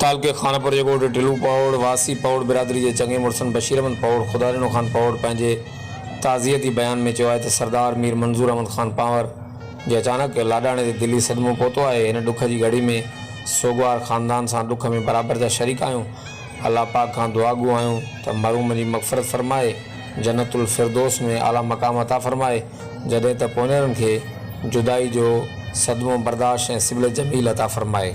तालुके खानपुर जो ॻोठ टिलू पौड़ वासी पौड़ बिरादरी के चंगे मुड़सन बशीर अहमद पौड़ खुदारिनो खान पौड़ पंहिंजे ताज़ियती बयान में चयो आहे त सरदार मीर मंज़ूर अहमद खान पावर जे अचानक लाॾाणे ते दिली सदमो पहुतो आहे। हिन ॾुख जी घड़ी में सोगवार ख़ानदान सां ॾुख में बराबर जा शरीक आहियूं। अल्लाह पाक खां दुआगू आहियूं त मरहूम जी मग़फ़रत फ़रमाए, जन्नतुल फ़िरदौस में आला मक़ाम अता फ़रमाए, जॾहिं त पोनेरनि खे जुदाई जो सदमो बर्दाश्त ऐं सिबिल जमील अता फ़रमाए।